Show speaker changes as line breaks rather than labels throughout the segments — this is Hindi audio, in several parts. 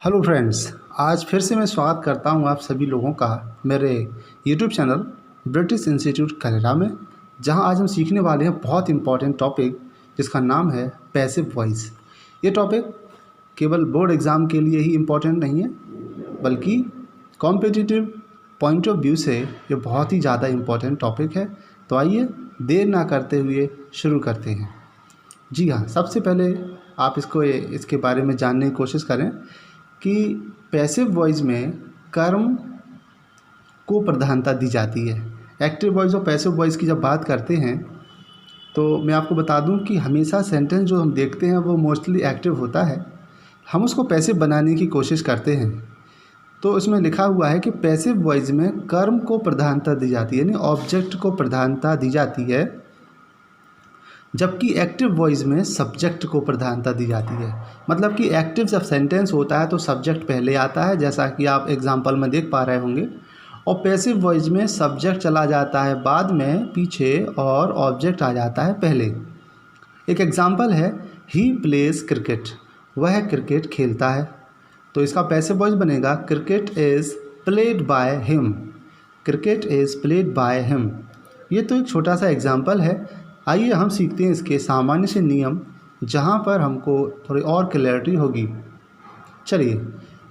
हेलो फ्रेंड्स, आज फिर से मैं स्वागत करता हूं आप सभी लोगों का मेरे YouTube channel British institute Canada में, जहां आज हम सीखने वाले हैं बहुत इंपॉर्टेंट टॉपिक जिसका नाम है पैसिव वॉइस। ये टॉपिक केवल बोर्ड एग्ज़ाम के लिए ही इम्पॉर्टेंट नहीं है, बल्कि कॉम्पिटिटिव पॉइंट ऑफ व्यू से ये बहुत ही ज़्यादा इम्पॉर्टेंट टॉपिक है। तो आइए देर ना करते हुए शुरू करते हैं। जी हाँ, सबसे पहले आप इसके बारे में जानने की कोशिश करें कि पैसिव वॉइस में कर्म को प्रधानता दी जाती है। एक्टिव वॉइस और पैसिव वॉइस की जब बात करते हैं तो मैं आपको बता दूं कि हमेशा सेंटेंस जो हम देखते हैं वो मोस्टली एक्टिव होता है। हम उसको पैसिव बनाने की कोशिश करते हैं। तो इसमें लिखा हुआ है कि पैसिव वॉइस में कर्म को प्रधानता दी जाती है, यानी ऑब्जेक्ट को प्रधानता दी जाती है, जबकि एक्टिव वॉइस में सब्जेक्ट को प्रधानता दी जाती है। मतलब कि एक्टिव जब सेंटेंस होता है तो सब्जेक्ट पहले आता है, जैसा कि आप एग्जांपल में देख पा रहे होंगे, और पैसिव वॉइस में सब्जेक्ट चला जाता है बाद में पीछे और ऑब्जेक्ट आ जाता है पहले। एक एग्जांपल है, ही प्लेज क्रिकेट, वह क्रिकेट खेलता है। तो इसका पैसिव वॉइस बनेगा cricket is played by him, cricket is played by him. ये तो एक छोटा सा एग्जाम्पल है। आइए हम सीखते हैं इसके सामान्य से नियम, जहाँ पर हमको थोड़ी और क्लैरिटी होगी। चलिए,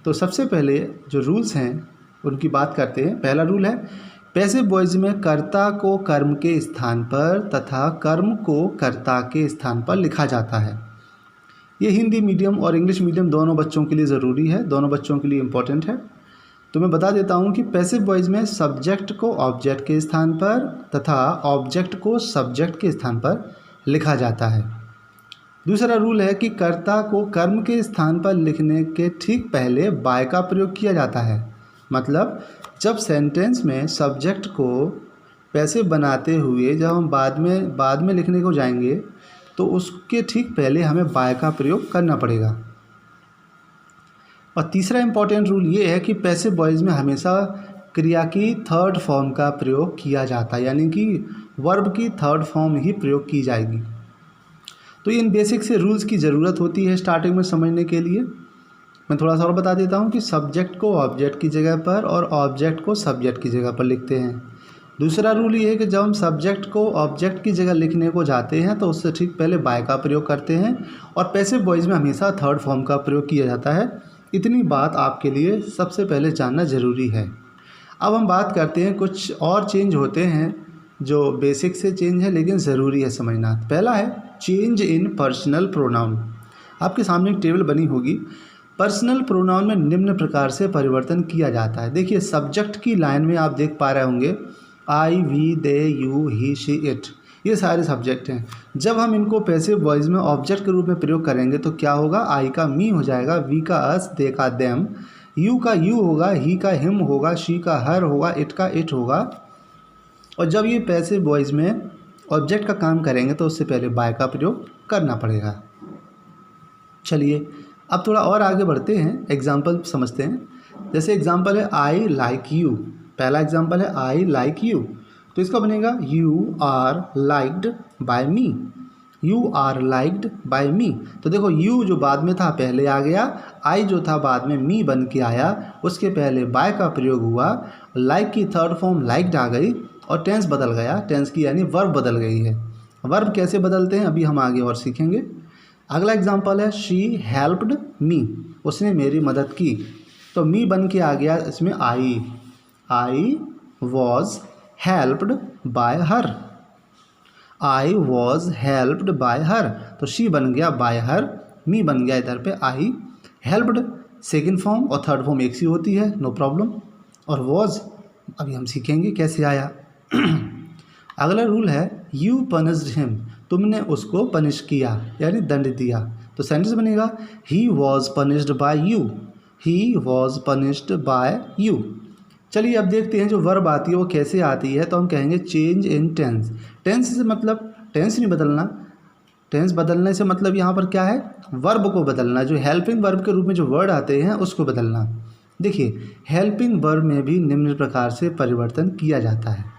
तो सबसे पहले जो रूल्स हैं उनकी बात करते हैं। पहला रूल है, पैसिव वॉइस में कर्ता को कर्म के स्थान पर तथा कर्म को कर्ता के स्थान पर लिखा जाता है। ये हिंदी मीडियम और इंग्लिश मीडियम दोनों बच्चों के लिए ज़रूरी है, दोनों बच्चों के लिए इम्पोर्टेंट है। तो मैं बता देता हूँ कि पैसिव वॉइस में सब्जेक्ट को ऑब्जेक्ट के स्थान पर तथा ऑब्जेक्ट को सब्जेक्ट के स्थान पर लिखा जाता है। दूसरा रूल है कि कर्ता को कर्म के स्थान पर लिखने के ठीक पहले बाय का प्रयोग किया जाता है। मतलब जब सेंटेंस में सब्जेक्ट को पैसिव बनाते हुए जब हम बाद में लिखने को जाएंगे तो उसके ठीक पहले हमें बाय का प्रयोग करना पड़ेगा। और तीसरा इम्पॉर्टेंट रूल ये है कि पैसिव वॉइस में हमेशा क्रिया की थर्ड फॉर्म का प्रयोग किया जाता है, यानी कि वर्ब की थर्ड फॉर्म ही प्रयोग की जाएगी। तो इन बेसिक से रूल्स की ज़रूरत होती है स्टार्टिंग में समझने के लिए। मैं थोड़ा सा और बता देता हूँ कि सब्जेक्ट को ऑब्जेक्ट की जगह पर और ऑब्जेक्ट को सब्जेक्ट की जगह पर लिखते हैं। दूसरा रूल ये है कि जब हम सब्जेक्ट को ऑब्जेक्ट की जगह लिखने को जाते हैं तो उससे ठीक पहले बाय का प्रयोग करते हैं, और पैसिव वॉइस में हमेशा थर्ड फॉर्म का प्रयोग किया जाता है। इतनी बात आपके लिए सबसे पहले जानना ज़रूरी है। अब हम बात करते हैं, कुछ और चेंज होते हैं जो बेसिक से चेंज है लेकिन ज़रूरी है समझना। पहला है चेंज इन पर्सनल प्रोनाउन। आपके सामने एक टेबल बनी होगी। पर्सनल प्रोनाउन में निम्न प्रकार से परिवर्तन किया जाता है। देखिए, सब्जेक्ट की लाइन में आप देख पा रहे होंगे I, we, they, you, he, she, it, ये सारे सब्जेक्ट हैं। जब हम इनको पैसिव वॉइस में ऑब्जेक्ट के रूप में प्रयोग करेंगे तो क्या होगा, आई का मी हो जाएगा, वी का अस, दे का देम, यू का यू होगा, ही का हिम होगा, शी का हर होगा, इट का इट होगा। और जब ये पैसिव वॉइस में ऑब्जेक्ट का काम करेंगे तो उससे पहले बाय का प्रयोग करना पड़ेगा। चलिए अब थोड़ा और आगे बढ़ते हैं, एग्जाम्पल समझते हैं। जैसे एग्जाम्पल है आई लाइक यू। पहला एग्जाम्पल है आई लाइक यू, तो इसका बनेगा you are liked by me, you are liked by me. तो देखो, यू जो बाद में था पहले आ गया, आई जो था बाद में मी बन के आया, उसके पहले बाय का प्रयोग हुआ, लाइक की थर्ड फॉर्म लाइक्ड आ गई और टेंस बदल गया, टेंस की यानी वर्ब बदल गई है। वर्ब कैसे बदलते हैं अभी हम आगे और सीखेंगे। अगला एग्जाम्पल है शी हेल्प्ड मी, उसने मेरी मदद की। तो मी बन के आ गया इसमें I, I was helped by her, I was helped by her. तो शी बन गया बाय हर, मी बन गया इधर पे आई, हेल्प्ड सेकेंड फॉर्म और थर्ड फॉर्म एक सी होती है, नो प्रॉब्लम। और वॉज अभी हम सीखेंगे कैसे आया। अगला रूल है यू पनिश्ड हिम, तुमने उसको पनिश किया यानी दंड दिया। तो सेंटेंस बनेगा he was punished bye you, he was punished bye you. चलिए अब देखते हैं जो वर्ब आती है वो कैसे आती है। तो हम कहेंगे चेंज इन टेंस। टेंस से मतलब टेंस नहीं बदलना, टेंस बदलने से मतलब यहाँ पर क्या है, वर्ब को बदलना। जो हेल्पिंग वर्ब के रूप में जो वर्ड आते हैं उसको बदलना। देखिए, हेल्पिंग वर्ब में भी निम्न प्रकार से परिवर्तन किया जाता है।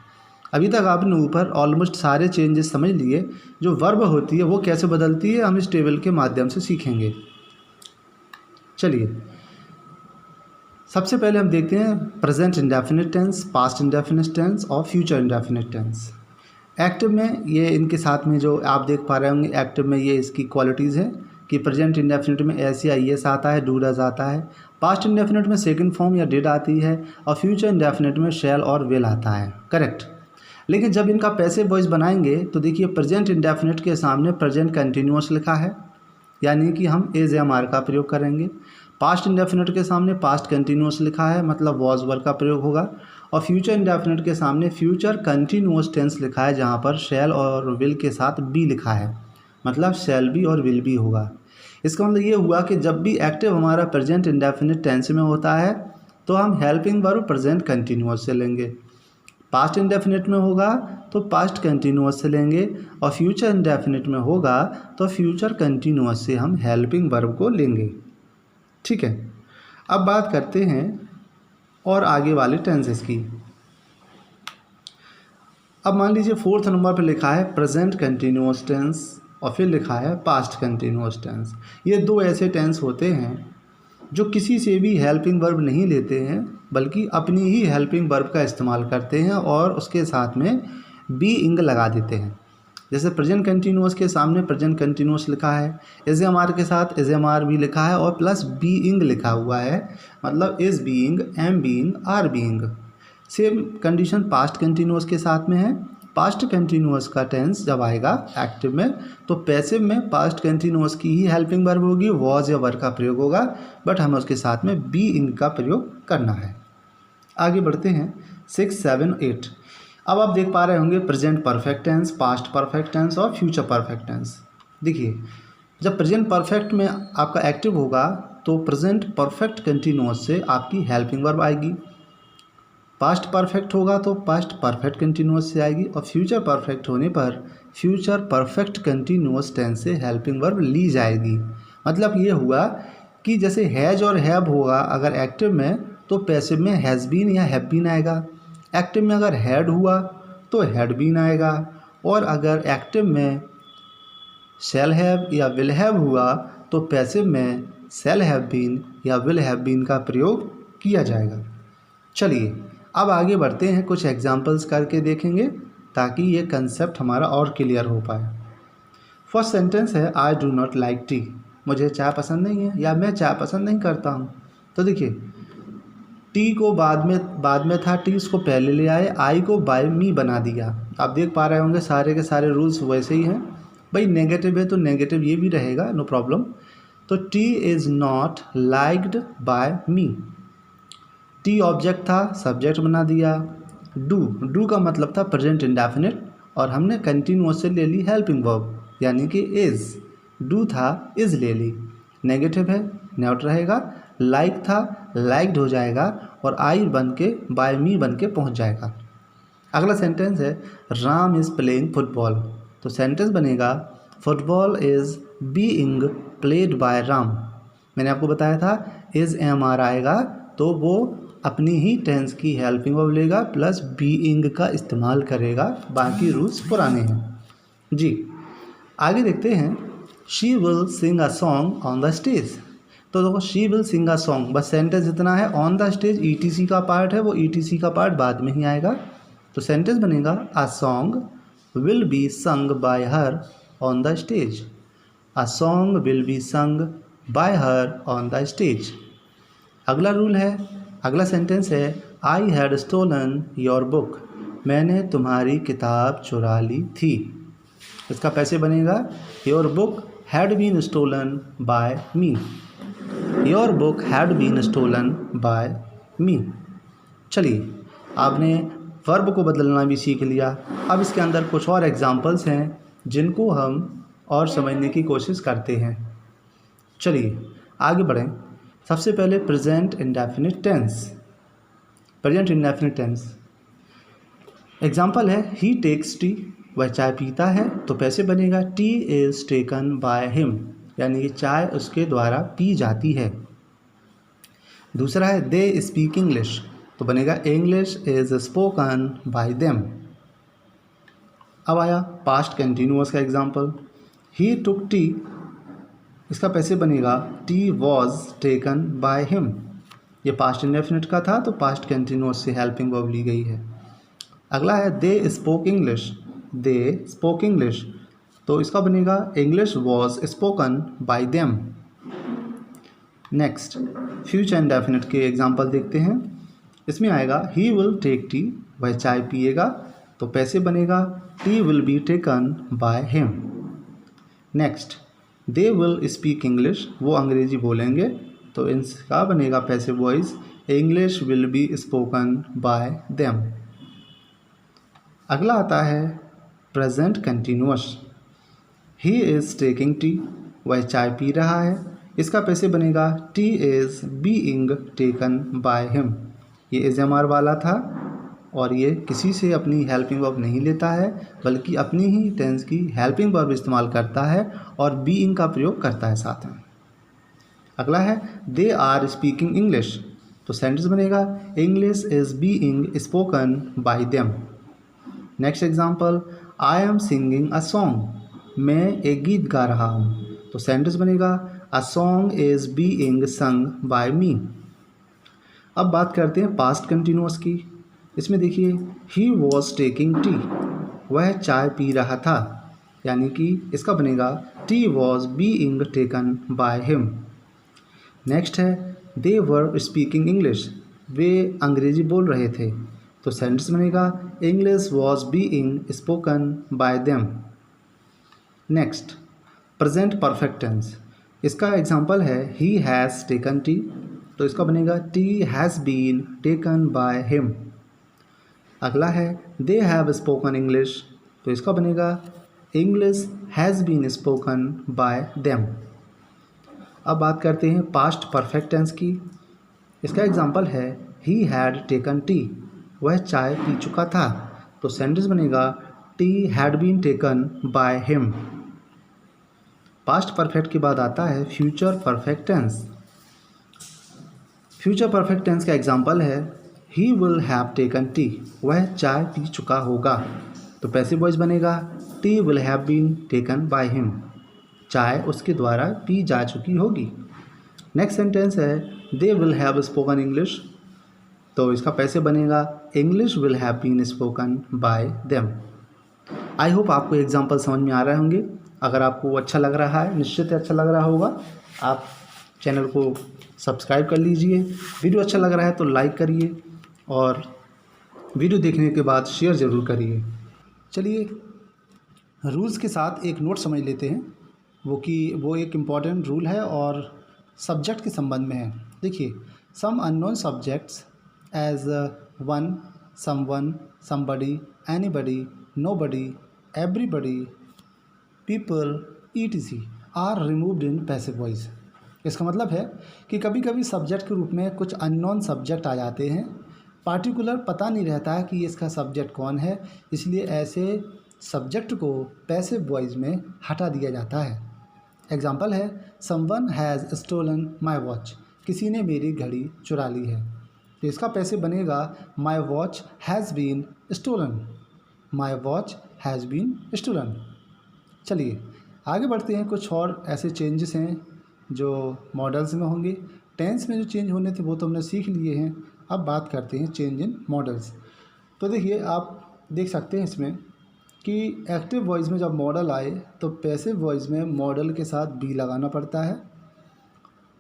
अभी तक आपने ऊपर ऑलमोस्ट सारे चेंजेस समझ लिए। जो वर्ब होती है वो कैसे बदलती है हम इस टेबल के माध्यम से सीखेंगे। चलिए, सबसे पहले हम देखते हैं present indefinite tense, past indefinite tense और फ्यूचर इंडेफिनिट टेंस। एक्टिव में ये इनके साथ में जो आप देख पा रहे होंगे, एक्टिव में ये इसकी क्वालिटीज़ हैं कि प्रेजेंट इंडेफिनिट में एस या ईएस आता है, डू डज आता है। पास्ट इंडेफिनिट में सेकंड फॉर्म या डिड आती है और फ्यूचर इंडेफिनिट में शैल और विल आता है। करेक्ट। लेकिन जब इनका पैसिव वॉइस बनाएंगे तो देखिए प्रेजेंट इंडेफिनिट के सामने प्रेजेंट कंटिन्यूअस लिखा है, यानी कि हम एज एम आर का प्रयोग करेंगे। पास्ट इंडेफिनिट के सामने पास्ट कंटिन्यूअस लिखा है, मतलब वॉज वर का प्रयोग होगा। और फ्यूचर इंडेफिनिट के सामने फ्यूचर कंटिन्यूअस टेंस लिखा है, जहाँ पर शैल और विल के साथ बी लिखा है, मतलब शैल बी और विल बी होगा। इसका मतलब ये हुआ कि जब भी एक्टिव हमारा प्रेजेंट इंडेफिनिट टेंस में होता है तो हम हेल्पिंग वर्ब प्रेजेंट कंटिन्यूअस से लेंगे। पास्ट इंडेफिनिट में होगा तो पास्ट कंटिन्यूअस से लेंगे और फ्यूचर इंडेफिनिट में होगा तो फ्यूचर कंटिन्यूअस से हम हेल्पिंग वर्ब को लेंगे। ठीक है, अब बात करते हैं और आगे वाले टेंसेस की। अब मान लीजिए फोर्थ नंबर पर लिखा है प्रेजेंट कंटिन्यूअस टेंस और फिर लिखा है पास्ट कंटिन्यूअस टेंस। ये दो ऐसे टेंस होते हैं जो किसी से भी हेल्पिंग वर्ब नहीं लेते हैं, बल्कि अपनी ही हेल्पिंग वर्ब का इस्तेमाल करते हैं और उसके साथ में बी इंग लगा देते हैं। जैसे प्रेजेंट कंटिन्यूअस के सामने प्रेजेंट कंटिन्यूअस लिखा है, इज एम आर के साथ इज एम आर भी लिखा है और प्लस बी इंग लिखा हुआ है, मतलब is being, am being, are being. Same condition past continuous के साथ में है। पास्ट कंटिन्यूअस का टेंस जब आएगा एक्टिव में तो पैसिव में पास्ट कंटिन्यूअस की ही हेल्पिंग वर्ब होगी, वॉज या वर का प्रयोग होगा, बट हमें उसके साथ में बी इंग का प्रयोग करना है। आगे बढ़ते हैं 6, 7, 8। अब आप देख पा रहे होंगे present perfect tense, past perfect tense और फ्यूचर परफेक्ट टेंस। देखिए जब प्रेजेंट परफेक्ट में आपका एक्टिव होगा तो प्रेजेंट परफेक्ट कंटिन्यूअस से आपकी हेल्पिंग वर्ब आएगी, पास्ट परफेक्ट होगा तो पास्ट परफेक्ट कंटिन्यूअस से आएगी और फ्यूचर परफेक्ट होने पर फ्यूचर परफेक्ट कंटिन्यूअस टेंस से हेल्पिंग वर्ब ली जाएगी। मतलब ये हुआ कि जैसे हैज और हैव होगा अगर एक्टिव में तो पैसिव में हैज़ बीन या हैव बीन आएगा, एक्टिव में अगर हैड हुआ तो हैड बीन आएगा, और अगर एक्टिव में शैल हैव या विल हैव हुआ तो पैसिव में शैल हैव बीन या विल हैव बीन का प्रयोग किया जाएगा। चलिए अब आगे बढ़ते हैं, कुछ एग्जाम्पल्स करके देखेंगे ताकि ये कंसेप्ट हमारा और क्लियर हो पाए। फर्स्ट सेंटेंस है I do not like T, मुझे चाय पसंद नहीं है या मैं चाय पसंद नहीं करता हूँ। तो देखिए टी को बाद में था, टी उसको पहले ले आए, आई को बाय मी बना दिया। आप देख पा रहे होंगे सारे के सारे रूल्स वैसे ही हैं। भाई नेगेटिव है तो नेगेटिव ये भी रहेगा, नो प्रॉब्लम। तो T is not liked by me, T object था, सब्जेक्ट बना दिया। डू का मतलब था प्रेजेंट इंडेफिनिट और हमने कंटिन्यूअस से ले ली हेल्पिंग वर्ब यानी कि इज़। डू था, इज़ ले ली, नेगेटिव है, नॉट रहेगा। लाइक था, लाइक्ड हो जाएगा और आई बन के बाय मी बन के पहुँच जाएगा। अगला सेंटेंस है राम इज़ प्लेइंग फुटबॉल, तो सेंटेंस बनेगा football is being played by Ram. मैंने आपको बताया था इज़ एम आर आएगा तो वो अपनी ही टेंस की हेल्पिंग वर्ब लेगा प्लस बीइंग का इस्तेमाल करेगा, बाकी रूल्स पुराने हैं जी। आगे देखते हैं she will sing a song on the stage, तो देखो she will sing a song, बस सेंटेंस इतना है। ऑन द स्टेज ईटीसी का पार्ट है, वो ईटीसी का पार्ट बाद में ही आएगा। तो सेंटेंस बनेगा a song will be sung by her on the stage, a song will be sung by her on the stage. अगला रूल है, अगला सेंटेंस है I had stolen your book, मैंने तुम्हारी किताब चुरा ली थी। इसका कैसे बनेगा your book had been stolen by me, your book had been stolen by me. चलिए आपने वर्ब को बदलना भी सीख लिया। अब इसके अंदर कुछ और एग्जाम्पल्स हैं जिनको हम और समझने की कोशिश करते हैं। चलिए आगे बढ़ें। सबसे पहले present indefinite tense, present indefinite tense example है ही टेक्स टी, वह चाय पीता है, तो कैसे बनेगा T is taken by him, यानी कि चाय उसके द्वारा पी जाती है। दूसरा है दे स्पीक इंग्लिश, तो बनेगा English is spoken by them. अब आया पास्ट कंटिन्यूअस का एग्जाम्पल ही टुक टी, इसका कैसे बनेगा T was taken by him, ये पास्ट इंडेफिनिट का था तो पास्ट कंटिन्यूअस से हेल्पिंग वर्ब ली गई है। अगला है they spoke English. They spoke English, तो इसका बनेगा English was spoken by them. Next future indefinite के एग्जाम्पल देखते हैं। इसमें आएगा ही विल टेक टी, वह चाय पिएगा, तो पैसे बनेगा tea will be taken by him. Next they will speak English, वो अंग्रेजी बोलेंगे, तो इसका बनेगा passive voice English will be spoken by them. अगला आता है present continuous. He is taking tea, वह चाय पी रहा है, इसका पैसे बनेगा T is being taken by him. ये एजएमआर वाला था और ये किसी से अपनी हेल्पिंग वर्ब नहीं लेता है बल्कि अपनी ही टेंस की हेल्पिंग वर्ब इस्तेमाल करता है और बीइंग का प्रयोग करता है साथ में। अगला है दे आर स्पीकिंग इंग्लिश, तो सेंटेंस बनेगा English is being spoken by them. Next example I am singing a song, मैं एक गीत गा रहा हूँ, तो सेंटेंस बनेगा a song is being sung by me. अब बात करते हैं पास्ट कंटिन्यूअस की। इसमें देखिए ही वॉज टेकिंग टी, वह चाय पी रहा था, यानी कि इसका बनेगा T was being taken by him. Next है दे वर स्पीकिंग इंग्लिश, वे अंग्रेजी बोल रहे थे, तो सेंटेंस बनेगा English was being spoken by them. Next present perfect tense, इसका एग्जांपल है ही हैज़ टेकन टी, तो इसका बनेगा tea has been taken by him. अगला है दे हैव स्पोकन इंग्लिश, तो इसका बनेगा English has been spoken by them. अब बात करते हैं पास्ट परफेक्ट टेंस की। इसका एग्जांपल है ही हैड टेकन टी, वह चाय पी चुका था, तो सेंटेंस बनेगा tea had been taken by him. Past perfect के बाद आता है future perfect tense. Future perfect tense का एग्जांपल है he will have taken tea, वह चाय पी चुका होगा, तो पैसिव वॉइस बनेगा tea will have been taken by him, चाय उसके द्वारा पी जा चुकी होगी। नेक्स्ट सेंटेंस है they will have spoken English, तो इसका पैसे बनेगा English will have been spoken by them. I hope आपको एग्जाम्पल समझ में आ रहे होंगे। अगर आपको अच्छा लग रहा है, निश्चित ही अच्छा लग रहा होगा, आप चैनल को सब्सक्राइब कर लीजिए। वीडियो अच्छा लग रहा है तो लाइक करिए और वीडियो देखने के बाद शेयर ज़रूर करिए। चलिए रूल्स के साथ एक नोट समझ लेते हैं, वो एक इम्पॉर्टेंट रूल है और सब्जेक्ट के संबंध में है। देखिए some unknown subjects as one, someone, somebody, anybody, nobody, everybody, people, etc are removed in passive voice. इसका मतलब है कि कभी कभी सब्जेक्ट के रूप में कुछ अननोन सब्जेक्ट आ जाते हैं, पार्टिकुलर पता नहीं रहता है कि इसका सब्जेक्ट कौन है, इसलिए ऐसे सब्जेक्ट को पैसिव वॉइस में हटा दिया जाता है। एग्जाम्पल है someone has stolen my watch, किसी ने मेरी घड़ी चुरा ली है, तो इसका पैसिव बनेगा my watch has been stolen, my watch has been stolen. चलिए आगे बढ़ते हैं। कुछ और ऐसे चेंजेस हैं जो मॉडल्स में होंगे। टेंस में जो चेंज होने थे वो तो हमने सीख लिए हैं। अब बात करते हैं चेंज इन मॉडल्स। तो देखिए आप देख सकते हैं इसमें कि एक्टिव वॉइस में जब मॉडल आए तो पैसिव वॉइस में मॉडल के साथ बी लगाना पड़ता है,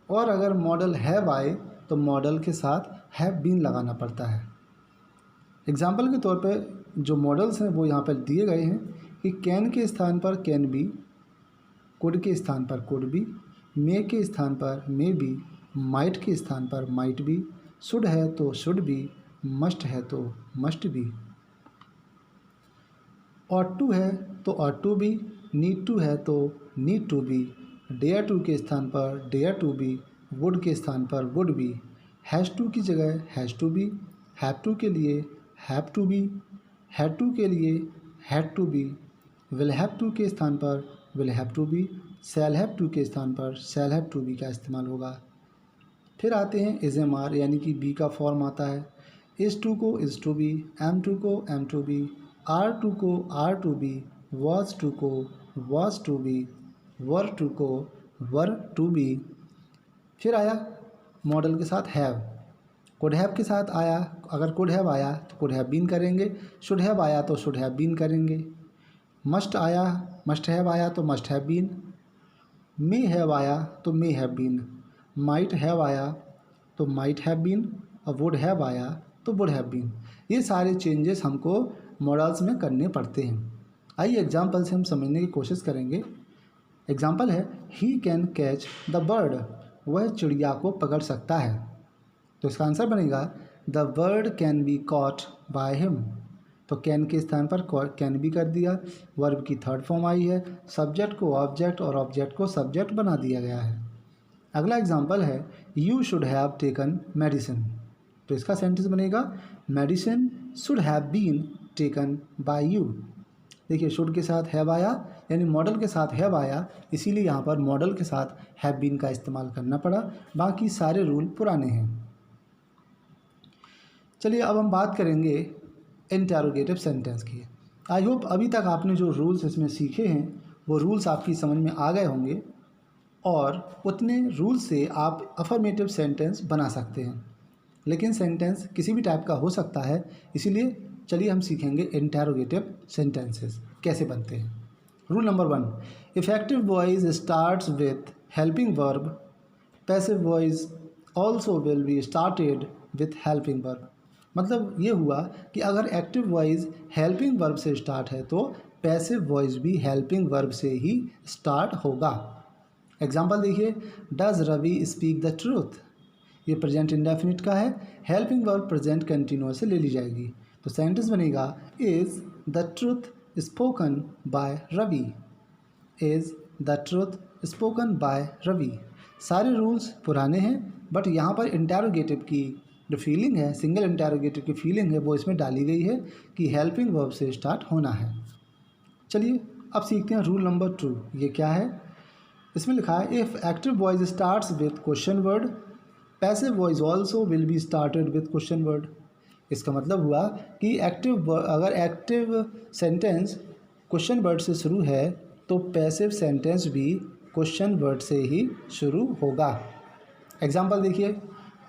और अगर मॉडल हैव आए तो मॉडल के साथ हैव बीन लगाना पड़ता है। एग्जाम्पल के तौर पे जो मॉडल्स हैं वो यहाँ पर दिए गए हैं कि कैन के स्थान पर कैन बी, कुड के स्थान पर कुड बी, मे के स्थान पर मे बी, माइट के स्थान पर माइट बी, शुड है तो शुड बी, मस्ट है तो मस्ट बी, ऑट टू है तो ought to be, need to है तो need to be, dare to के स्थान पर डेयर टू बी, वुड के स्थान पर वुड बी, हैज़ टू की जगह has to be, have to के लिए have to be, had to के लिए had to be, will have to के स्थान पर will have to be, shall have to के स्थान पर शैल हैव टू बी का इस्तेमाल होगा। फिर आते हैं इज एम आर, यानी कि बी का फॉर्म आता है। इज़ टू को is to be, am to को am to be, are to को are to be, was to को was to be, were to को वर टू बी। फिर आया मॉडल के साथ हैव, कुड हैव के साथ आया, अगर कुड हैव आया तो कुड हैव बीन करेंगे, शुड हैव आया तो शुड हैव बीन करेंगे, मस्ट आया, मस्ट हैव आया तो must have been, may have आया तो may have been, might have आया तो माइट हैव बीन, और वुड हैव आया तो वुड हैव बीन। ये सारे चेंजेस हमको मॉडल्स में करने पड़ते हैं। आइए एग्जाम्पल से हम समझने की कोशिश करेंगे। एग्जाम्पल है he can catch the bird, वह चिड़िया को पकड़ सकता है। तो इसका आंसर बनेगा the bird can be caught by him. तो कैन के स्थान पर कैन बी कर दिया, वर्ब की थर्ड फॉर्म आई है, सब्जेक्ट को ऑब्जेक्ट और ऑब्जेक्ट को सब्जेक्ट बना दिया गया है। अगला एग्जाम्पल है you should have taken medicine. तो इसका सेंटेंस बनेगा medicine should have been taken by you. देखिए शुड के साथ हैव आया, यानी मॉडल के साथ हैव आया, इसीलिए यहाँ पर मॉडल के साथ हैव बीन का इस्तेमाल करना पड़ा, बाकी सारे रूल पुराने हैं। चलिए अब हम बात करेंगे इंटरोगेटिव सेंटेंस की। आई होप अभी तक आपने जो रूल्स इसमें सीखे हैं वो रूल्स आपकी समझ में आ गए होंगे और उतने रूल्स से आप अफर्मेटिव सेंटेंस बना सकते हैं। लेकिन सेंटेंस किसी भी टाइप का हो सकता है, इसीलिए चलिए हम सीखेंगे इंटरोगेटिव सेंटेंसेस कैसे बनते हैं। Rule number 1, effective voice starts with helping verb, passive voice also will be started with helping verb. मतलब ये हुआ कि अगर एक्टिव वॉइस हेल्पिंग वर्ब से स्टार्ट है तो पैसिव वॉइस भी हेल्पिंग वर्ब से ही स्टार्ट होगा। एग्जाम्पल देखिए, does Ravi speak the truth, ये प्रेजेंट इंडेफिनिट का है, हेल्पिंग वर्ब प्रेजेंट कंटिन्यूअस से ले ली जाएगी। तो सेंटेंस बनेगा is the truth spoken by Ravi, is the truth spoken by Ravi. सारे रूल्स पुराने हैं, बट यहाँ पर इंटरोगेटिव की जो फीलिंग है, सिंगल इंटरोगेटिव की फीलिंग है, वो इसमें डाली गई है कि हेल्पिंग वर्ब से स्टार्ट होना है। चलिए अब सीखते हैं रूल नंबर 2। ये क्या है? इसमें लिखा है if active voice starts with question word, passive voice also will be started with question word. इसका मतलब हुआ कि अगर एक्टिव सेंटेंस क्वेश्चन वर्ड से शुरू है तो पैसिव सेंटेंस भी क्वेश्चन वर्ड से ही शुरू होगा। एग्जाम्पल देखिए,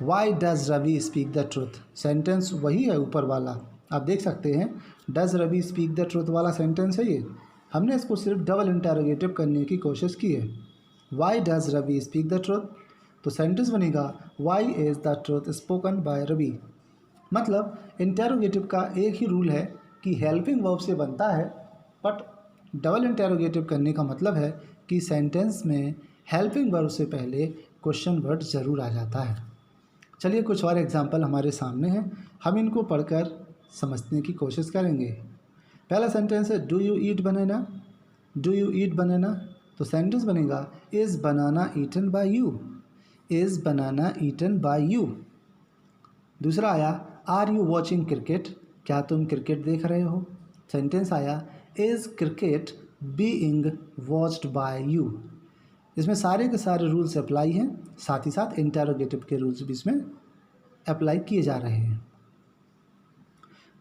why does Ravi speak the truth, sentence वही है ऊपर वाला, आप देख सकते हैं does Ravi speak the truth वाला सेंटेंस है ये। हमने इसको सिर्फ डबल इंटरोगेटिव करने की कोशिश की है। Why does Ravi speak the truth, तो सेंटेंस बनेगा why is the truth spoken by Ravi. मतलब इंटरोगेटिव का एक ही रूल है कि हेल्पिंग वर्ब से बनता है, बट डबल इंटरोगेटिव करने का मतलब है कि सेंटेंस में हेल्पिंग वर्ब से पहले क्वेश्चन वर्ड ज़रूर आ जाता है। चलिए कुछ और एग्जांपल हमारे सामने हैं, हम इनको पढ़कर समझने की कोशिश करेंगे। पहला सेंटेंस है do you eat banana, do you eat banana, तो सेंटेंस बनेगा is banana eaten by you, is banana eaten by you. दूसरा आया आर यू वॉचिंग क्रिकेट, क्या तुम क्रिकेट देख रहे हो, सेंटेंस आया is cricket being watched bye you. इसमें सारे के सारे रूल्स अप्लाई हैं, साथ ही साथ इंटरोगेटिव के रूल्स भी इसमें अप्लाई किए जा रहे हैं।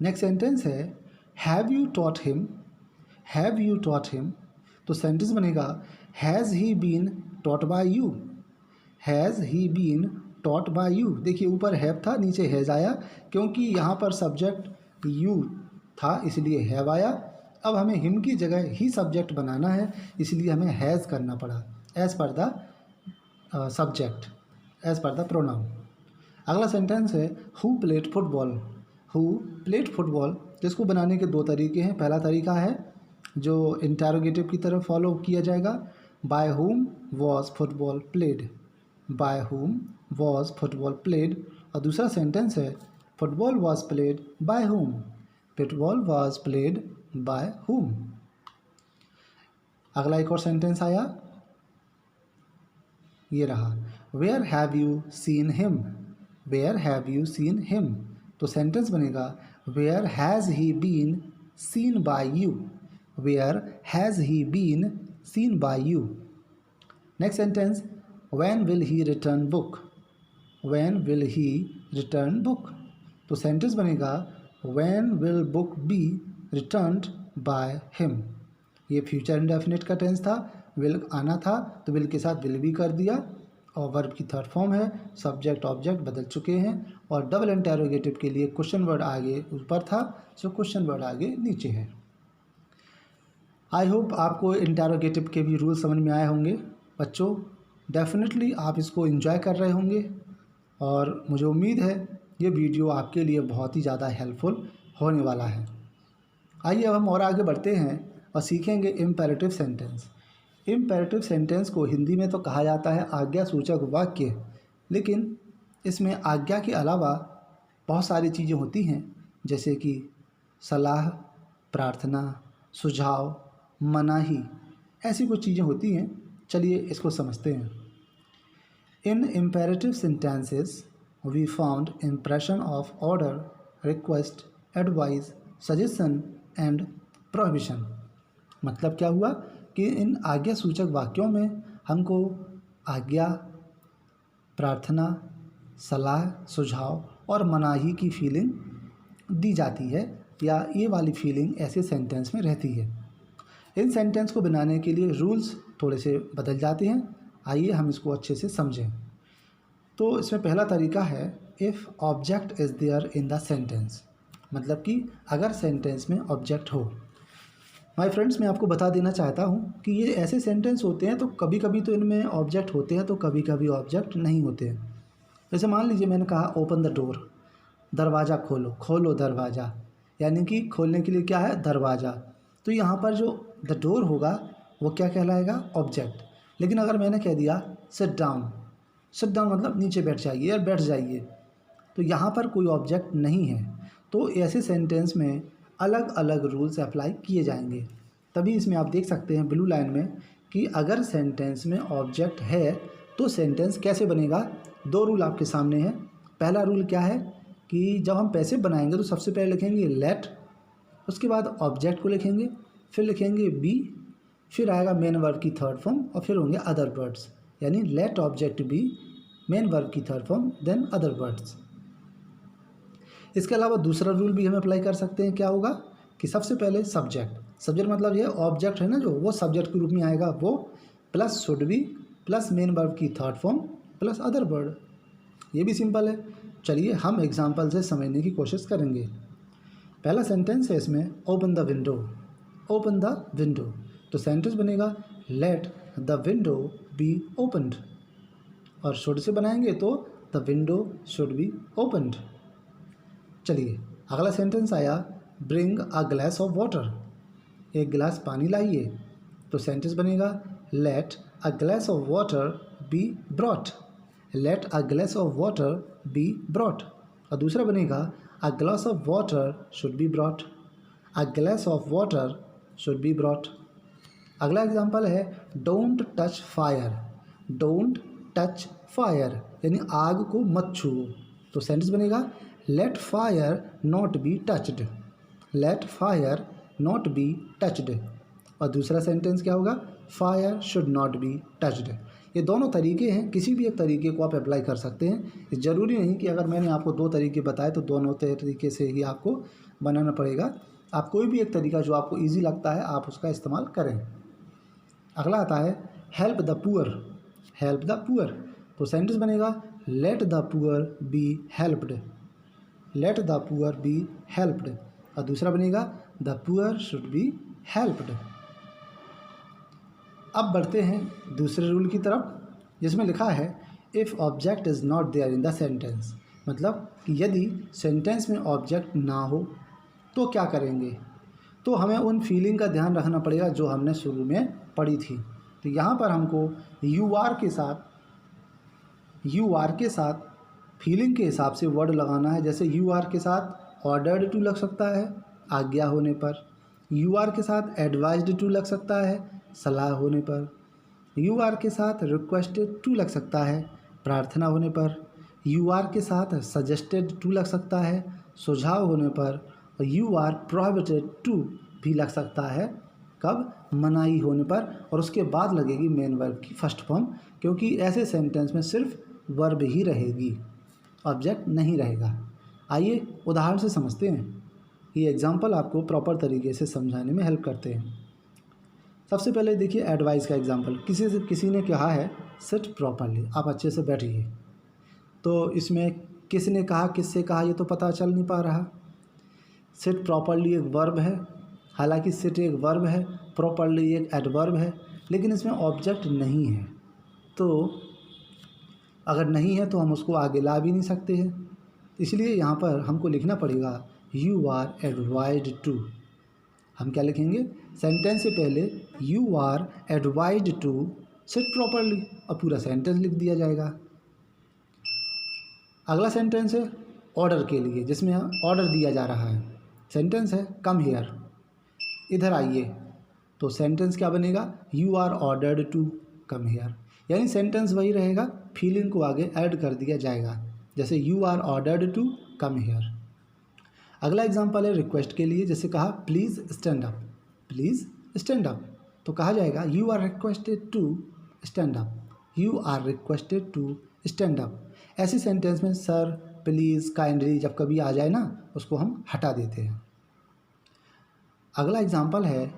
नेक्स्ट सेंटेंस है have you taught him, have you taught him, तो सेंटेंस बनेगा has he been taught by you, has he been taught by you. देखिए ऊपर हैव था, नीचे हैज़ आया, क्योंकि यहाँ पर सब्जेक्ट यू था इसलिए हैव आया। अब हमें हिम की जगह ही सब्जेक्ट बनाना है, इसलिए हमें हैज़ करना पड़ा as per the subject, as per the pronoun. अगला सेंटेंस है who played football, who played football, जिसको बनाने के दो तरीके हैं। पहला तरीका है जो इंटरोगेटिव की तरफ फॉलो किया जाएगा, by whom was football played, by whom was football played. और दूसरा सेंटेंस है football was played by whom, football was played by whom. अगला एक और सेंटेंस आया, ये रहा where have you seen him, where have you seen him, तो सेंटेंस बनेगा where has he been seen by you, where has he been seen by you. Next sentence when will he return book, when will he return book, तो सेंटेंस बनेगा when will book be returned by him. ये फ्यूचर इंडेफिनिट का टेंस था, विल आना था तो विल के साथ विल भी कर दिया, और वर्ब की थर्ड फॉर्म है, सब्जेक्ट ऑब्जेक्ट बदल चुके हैं और डबल इंटेरोगेटिव के लिए क्वेश्चन वर्ड आगे ऊपर था, सो क्वेश्चन वर्ड आगे नीचे है। आई होप आपको इंटेरोगेटिव के भी रूल समझ में आए होंगे बच्चों। डेफिनेटली आप इसको एंजॉय कर रहे होंगे और मुझे उम्मीद है ये वीडियो आपके लिए बहुत ही ज़्यादा हेल्पफुल होने वाला है। आइए अब हम और आगे बढ़ते हैं और सीखेंगे इम्पेरेटिव सेंटेंस। इम्पेरेटिव सेंटेंस को हिंदी में तो कहा जाता है आज्ञा सूचक वाक्य, लेकिन इसमें आज्ञा के अलावा बहुत सारी चीज़ें होती हैं, जैसे कि सलाह, प्रार्थना, सुझाव, मनाही, ऐसी कुछ चीज़ें होती हैं। चलिए इसको समझते हैं। In imperative sentences we found impression of order, request, advice, suggestion and prohibition. मतलब क्या हुआ कि इन आज्ञा सूचक वाक्यों में हमको आज्ञा, प्रार्थना, सलाह, सुझाव और मनाही की फीलिंग दी जाती है, या ये वाली फीलिंग ऐसे सेंटेंस में रहती है। इन सेंटेंस को बनाने के लिए रूल्स थोड़े से बदल जाते हैं। आइए हम इसको अच्छे से समझें। तो इसमें पहला तरीका है if object is there in the sentence, मतलब कि अगर सेंटेंस में ऑब्जेक्ट हो। माय फ्रेंड्स, मैं आपको बता देना चाहता हूँ कि ये ऐसे सेंटेंस होते हैं तो कभी कभी तो इनमें ऑब्जेक्ट होते हैं तो कभी कभी ऑब्जेक्ट नहीं होते हैं। जैसे मान लीजिए मैंने कहा ओपन द डोर, दरवाज़ा खोलो, खोलो दरवाज़ा, यानी कि खोलने के लिए क्या है, दरवाज़ा। तो यहाँ पर जो द डोर होगा वो क्या कहलाएगा, ऑब्जेक्ट। लेकिन अगर मैंने कह दिया सिट डाउन, सिट डाउन मतलब नीचे बैठ जाइए या बैठ जाइए, तो यहाँ पर कोई ऑब्जेक्ट नहीं है। तो ऐसे सेंटेंस में अलग अलग रूल्स अप्लाई किए जाएंगे। तभी इसमें आप देख सकते हैं ब्लू लाइन में कि अगर सेंटेंस में ऑब्जेक्ट है तो सेंटेंस कैसे बनेगा। दो रूल आपके सामने हैं। पहला रूल क्या है कि जब हम पैसिव बनाएंगे तो सबसे पहले लिखेंगे लेट, उसके बाद ऑब्जेक्ट को लिखेंगे, फिर लिखेंगे बी, फिर आएगा मेन वर्ब की थर्ड फॉर्म और फिर होंगे अदर वर्ड्स, यानी let object be, main verb की third form, then other words. इसके अलावा दूसरा रूल भी हम अप्लाई कर सकते हैं। क्या होगा कि सबसे पहले सब्जेक्ट, सब्जेक्ट मतलब ये ऑब्जेक्ट है ना, जो वो सब्जेक्ट के रूप में आएगा, वो plus should be plus main verb की third form plus other word. ये भी सिंपल है। चलिए हम एग्जांपल से समझने की कोशिश करेंगे। पहला सेंटेंस है इसमें open the window, open the window. तो सेंटेंस बनेगा let the window be opened, और शुड से बनाएंगे तो the window should be opened. चलिए अगला सेंटेंस आया bring a glass of water, एक गिलास पानी लाइए। तो सेंटेंस बनेगा let a glass of water be brought, let a glass of water be brought. और दूसरा बनेगा a glass of water should be brought, a glass of water should be brought. अगला एग्जांपल है don't touch fire, don't touch fire यानी आग को मत छुओ। तो सेंटेंस बनेगा let fire not be touched, let fire not be touched. और दूसरा सेंटेंस क्या होगा, fire should not be touched. ये दोनों तरीके हैं, किसी भी एक तरीके को आप अप्लाई कर सकते हैं। ज़रूरी नहीं कि अगर मैंने आपको दो तरीके बताए तो दोनों तरीके से ही आपको बनाना पड़ेगा। आप कोई भी एक तरीका जो आपको ईजी लगता है आप उसका इस्तेमाल करें। अगला आता है help the poor, help the poor. तो सेंटेंस बनेगा let the poor be helped, let the poor be helped. और दूसरा बनेगा the poor should be helped. अब बढ़ते हैं दूसरे रूल की तरफ, जिसमें लिखा है if object is not there in the sentence, मतलब कि यदि सेंटेंस में ऑब्जेक्ट ना हो तो क्या करेंगे। तो हमें उन फीलिंग का ध्यान रखना पड़ेगा जो हमने शुरू में पढ़ी थी। तो यहाँ पर हमको यू आर के साथ फीलिंग के हिसाब से वर्ड लगाना है। जैसे यू आर के साथ ऑर्डर्ड टू लग सकता है आज्ञा होने पर, यू आर के साथ एडवाइज्ड टू लग सकता है सलाह होने पर, यू आर के साथ रिक्वेस्टेड टू लग सकता है प्रार्थना होने पर, यू आर के साथ सजेस्टेड टू लग सकता है सुझाव होने पर, और यू आर प्रोहिबिटेड टू भी लग सकता है कब, मनाही होने पर। और उसके बाद लगेगी मेन वर्ब की फर्स्ट फॉर्म, क्योंकि ऐसे सेंटेंस में सिर्फ वर्ब ही रहेगी, ऑब्जेक्ट नहीं रहेगा। आइए उदाहरण से समझते हैं। ये एग्जाम्पल आपको प्रॉपर तरीके से समझाने में हेल्प करते हैं। सबसे पहले देखिए एडवाइस का एग्जाम्पल। किसी ने कहा है सिट प्रॉपरली, आप अच्छे से बैठिए। तो इसमें किसने कहा, किससे कहा, ये तो पता चल नहीं पा रहा। सिट प्रॉपरली एक वर्ब है, हालांकि सिट एक वर्ब है, प्रॉपरली एक एडवर्ब है, लेकिन इसमें ऑब्जेक्ट नहीं है। तो अगर नहीं है तो हम उसको आगे ला भी नहीं सकते हैं, इसलिए यहाँ पर हमको लिखना पड़ेगा यू आर एडवाइज्ड टू। हम क्या लिखेंगे, सेंटेंस से पहले you are advised to sit properly और पूरा सेंटेंस लिख दिया जाएगा। अगला सेंटेंस है ऑर्डर के लिए, जिसमें ऑर्डर दिया जा रहा है। सेंटेंस है कम हियर, इधर आइए। तो सेंटेंस क्या बनेगा, you are ordered to come here, यानी सेंटेंस वही रहेगा, फीलिंग को आगे ऐड कर दिया जाएगा, जैसे you are ordered to come here. अगला एग्जांपल है रिक्वेस्ट के लिए, जैसे कहा please stand up, please stand up, तो कहा जाएगा you are requested to stand up, you are requested to stand up. ऐसी सेंटेंस में सर, प्लीज़, काइंडली जब कभी आ जाए ना, उसको हम हटा देते हैं। अगला एग्जांपल है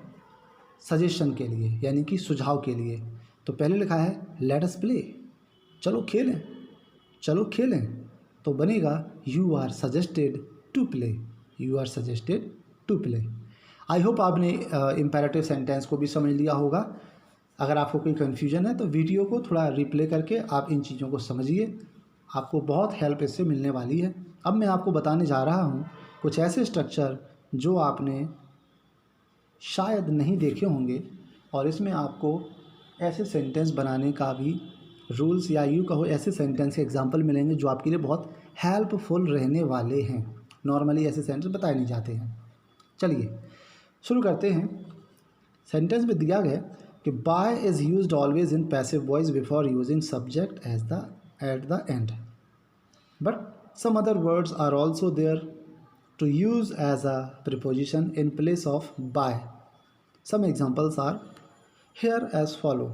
सजेशन के लिए, यानी कि सुझाव के लिए। तो पहले लिखा है लेट अस प्ले, चलो खेलें, चलो खेलें, तो बनेगा you are suggested to play, you are suggested to play. I hope आपने इम्पेरेटिव सेंटेंस को भी समझ लिया होगा। अगर आपको कोई कन्फ्यूजन है तो वीडियो को थोड़ा रिप्ले करके आप इन चीज़ों को समझिए, आपको बहुत हेल्प इससे मिलने वाली है। अब मैं आपको बताने जा रहा हूँ कुछ ऐसे स्ट्रक्चर जो आपने शायद नहीं देखे होंगे, और इसमें आपको ऐसे सेंटेंस बनाने का भी रूल्स, या यूँ कहो ऐसे सेंटेंस के एग्जांपल मिलेंगे जो आपके लिए बहुत हेल्पफुल रहने वाले हैं। नॉर्मली ऐसे सेंटेंस बताए नहीं जाते हैं। चलिए शुरू करते हैं। सेंटेंस में दिया गया कि by is used always in passive voice before using subject at the end, but some other words are also there to use as a preposition in place of by. Some examples are here as follow.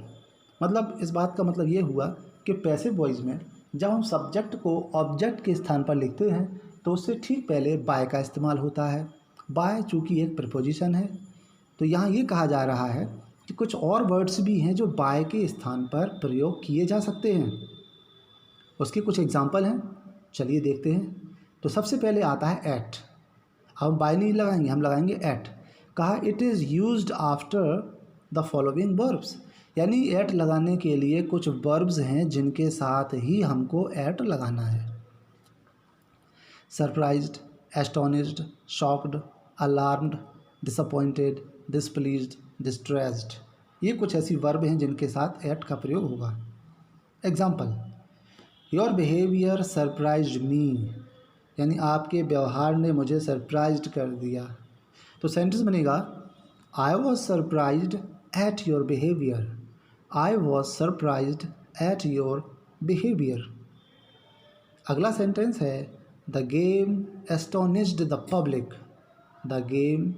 मतलब इस बात का मतलब ये हुआ कि पैसिव वॉइस में जब हम सब्जेक्ट को ऑब्जेक्ट के स्थान पर लिखते हैं तो उससे ठीक पहले बाय का इस्तेमाल होता है। बाय चूँकि एक प्रीपोजिशन है, तो यहाँ ये कहा जा रहा है कि कुछ और वर्ड्स भी हैं जो बाय के स्थान पर प्रयोग किए जा सकते हैं। उसके कुछ एग्जाम्पल हैं, चलिए देखते हैं। तो सबसे पहले आता है एट। हम बाय नहीं लगाएंगे, हम लगाएंगे एट। कहा it is used after the following verbs, यानी एट लगाने के लिए कुछ वर्ब्स हैं जिनके साथ ही हमको एट लगाना है। Surprised, astonished, shocked, alarmed, disappointed, displeased, distressed, ये कुछ ऐसी वर्ब हैं जिनके साथ एट का प्रयोग होगा। एग्जाम्पल, योर बिहेवियर सरप्राइज्ड मी, यानी आपके व्यवहार ने मुझे सरप्राइज्ड कर दिया। तो सेंटेंस बनेगा I was surprised at your behaviour, I was surprised at your behaviour. अगला सेंटेंस है the game astonished the public, the game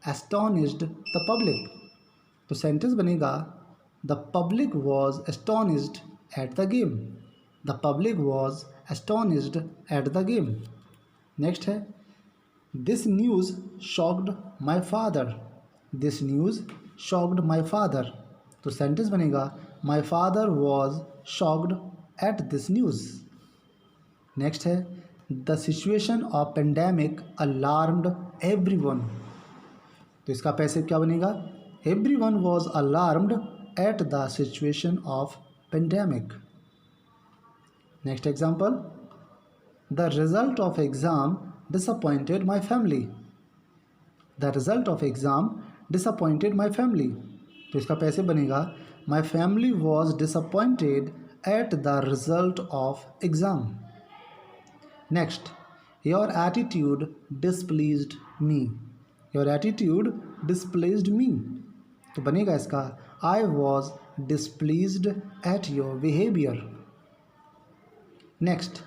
astonished the public. तो सेंटेंस बनेगा the public was astonished at the game, the public was astonished at the game. Next है this news shocked my father, this news shocked my father. तो सेंटेंस बनेगा my father was shocked at this news. Next है the situation of pandemic alarmed everyone. तो इसका पैसिव क्या बनेगा, everyone was alarmed at the situation of pandemic. Next example, the result of exam disappointed my family, the result of exam disappointed my family। तो इसका पैसे बनेगा my family was disappointed at the result of exam। next, your attitude displeased me, your attitude displeased me। तो बनेगा इसका I was displeased at your behavior। next,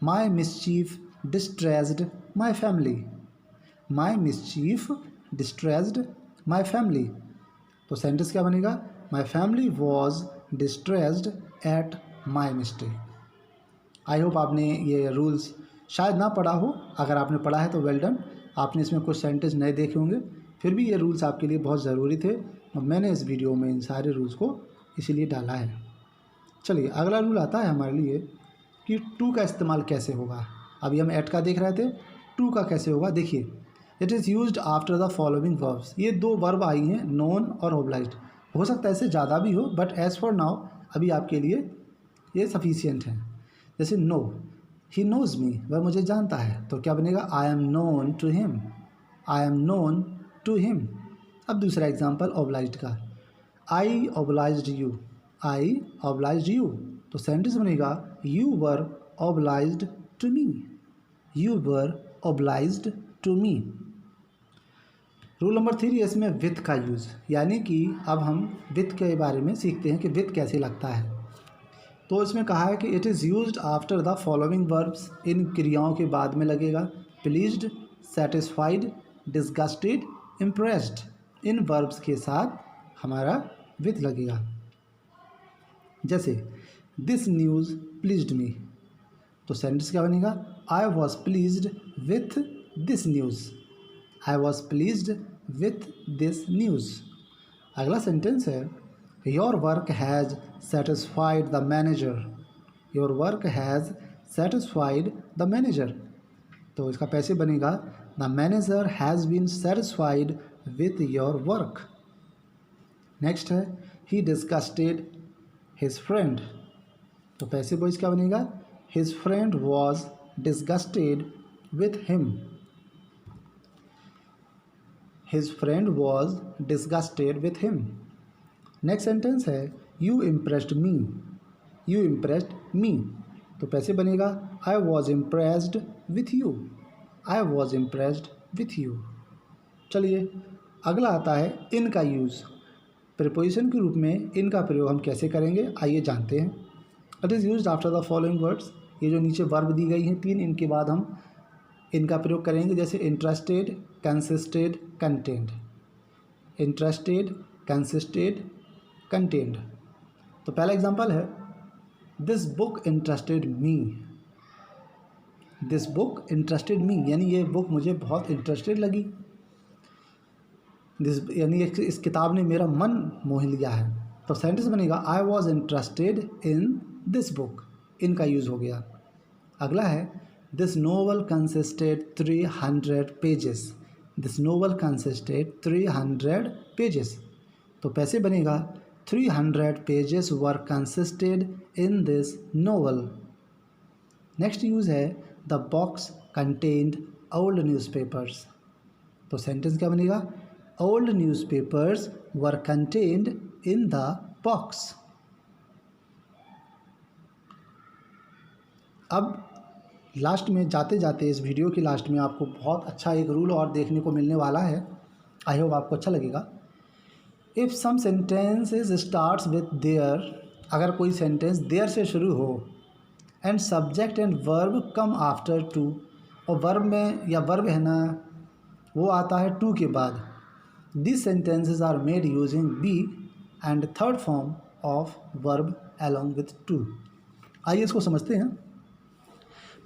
my mischief distressed my family, my mischief distressed my family। तो सेंटेंस क्या बनेगा my family was distressed at my mistake। I hope आपने ये रूल्स शायद ना पढ़ा हो, अगर आपने पढ़ा है तो वेल डन, आपने इसमें कुछ सेंटेंस नए देखे होंगे, फिर भी ये रूल्स आपके लिए बहुत ज़रूरी थे और मैंने इस वीडियो में इन सारे रूल्स को इसीलिए डाला है। चलिए अगला रूल आता है हमारे लिए कि टू का इस्तेमाल कैसे होगा। अभी हम एट का देख रहे थे, टू का कैसे होगा। देखिए, it is used after the following verbs. ये दो वर्ब आई हैं, नोन और ओब्लाइज्ड। हो सकता है इससे ज़्यादा भी हो, बट एज़ फॉर नाउ अभी आपके लिए ये सफिशियंट है। जैसे नो, ही नोज़ मी, वह मुझे जानता है, तो क्या बनेगा, I am known to him, I am known to him. अब दूसरा एग्जाम्पल ओब्लाइज्ड का, I obliged you, I obliged you, तो सेंटेंस बनेगा you were obliged to me, you were obliged to me. Rule number 3 है इसमें विथ का यूज़, यानी कि अब हम विथ के बारे में सीखते हैं कि विथ कैसे लगता है। तो इसमें कहा है कि it is used after the following verbs, इन क्रियाओं के बाद में लगेगा। प्लीज्ड, सेटिस्फाइड, डिस्गस्टेड, इम्प्रेस्ड, इन वर्ब्स के साथ हमारा विथ लगेगा। जैसे दिस न्यूज़ प्लीज्ड मी, तो सेंटेंस क्या बनेगा, I was pleased with this news, I was pleased with this news. अगला सेंटेंस है your work has satisfied the manager, your work has satisfied the manager, तो इसका पैसे बनेगा the manager has been satisfied with your work. Next है ही डिस्गस्टेड हिज फ्रेंड, तो पैसे बॉइज क्या बनेगा, his friend was disgusted with him, his friend was disgusted with him. Next sentence है you impressed me, you impressed me, तो पैसे बनेगा I was impressed with you, I was impressed with you. चलिए अगला आता है इन का यूज़। प्रीपोजिशन के रूप में इन का प्रयोग हम कैसे करेंगे, आइए जानते हैं। It is used after the following words, ये जो नीचे वर्ब दी गई हैं 3, इनके बाद हम इनका प्रयोग करेंगे। जैसे interested, consisted, content, interested, consisted, content. तो पहला एग्जांपल है this book interested me, this book interested me, यानी ये बुक मुझे बहुत इंटरेस्टेड लगी। दिस यानी इस किताब ने मेरा मन मोह लिया है, तो सेंटेंस बनेगा I was interested in this book, इनका यूज़ हो गया। अगला है this novel consisted 300 pages, this novel consisted 300 pages, तो पैसे बनेगा 300 pages were consisted in this novel. Next use है the box contained old newspapers, तो सेंटेंस क्या बनेगा old newspapers were contained in the box. अब लास्ट में जाते जाते इस वीडियो के लास्ट में आपको बहुत अच्छा एक रूल और देखने को मिलने वाला है, आई होप आपको अच्छा लगेगा। If some sentences starts with there, अगर कोई सेंटेंस देयर से शुरू हो and subject and verb come after to, और वर्ब में या वर्ब है ना वो आता है टू के बाद, this sentences are made using be and third form of verb along with to. आइए इसको समझते हैं।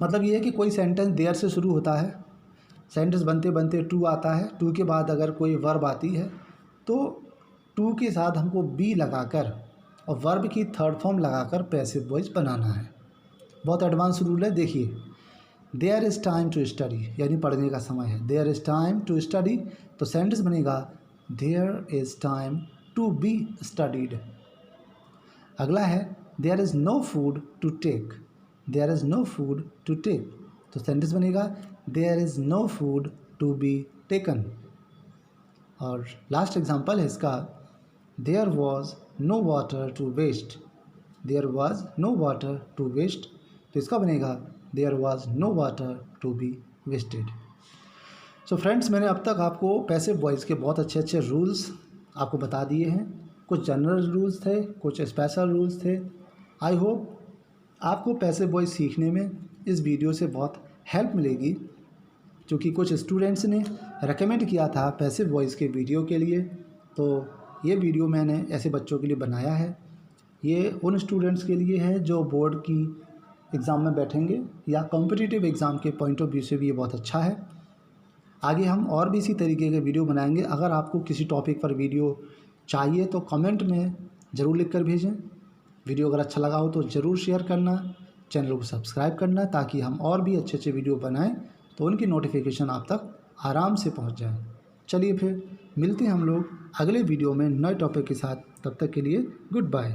मतलब ये है कि कोई सेंटेंस देयर से शुरू होता है, सेंटेंस बनते बनते टू आता है, टू के बाद अगर कोई वर्ब आती है तो टू के साथ हमको बी लगाकर और वर्ब की थर्ड फॉर्म लगाकर पैसिव वॉइस बनाना है। बहुत एडवांस रूल है, देखिए there is time to study, यानी पढ़ने का समय है, there is time to study, तो सेंटेंस बनेगा there is time to be studied. अगला है there is no food to take, there is no food to take, तो सेंटेंस बनेगा there is no food to be taken. और लास्ट एग्जांपल है इसका there was no water to waste, there was no water to waste, तो इसका बनेगा there was no water to be wasted. So friends, मैंने अब तक आपको पैसिव वॉइस के बहुत अच्छे अच्छे रूल्स आपको बता दिए हैं। कुछ जनरल रूल्स थे, कुछ स्पेशल रूल्स थे। आई होप आपको पैसिव वॉइस सीखने में इस वीडियो से बहुत हेल्प मिलेगी, क्योंकि कुछ स्टूडेंट्स ने रेकमेंड किया था पैसिव वॉइस के वीडियो के लिए, तो ये वीडियो मैंने ऐसे बच्चों के लिए बनाया है। ये उन स्टूडेंट्स के लिए है जो बोर्ड की एग्ज़ाम में बैठेंगे या कॉम्पिटिटिव एग्ज़ाम के पॉइंट ऑफ व्यू से भी ये बहुत अच्छा है। आगे हम और भी इसी तरीके के वीडियो बनाएंगे। अगर आपको किसी टॉपिक पर वीडियो चाहिए तो कमेंट में ज़रूर लिख कर भेजें। वीडियो अगर अच्छा लगा हो तो ज़रूर शेयर करना, चैनल को सब्सक्राइब करना, ताकि हम और भी अच्छे अच्छे वीडियो बनाएं तो उनकी नोटिफिकेशन आप तक आराम से पहुंच जाए। चलिए फिर मिलते हैं हम लोग अगले वीडियो में नए टॉपिक के साथ। तब तक के लिए गुड बाय।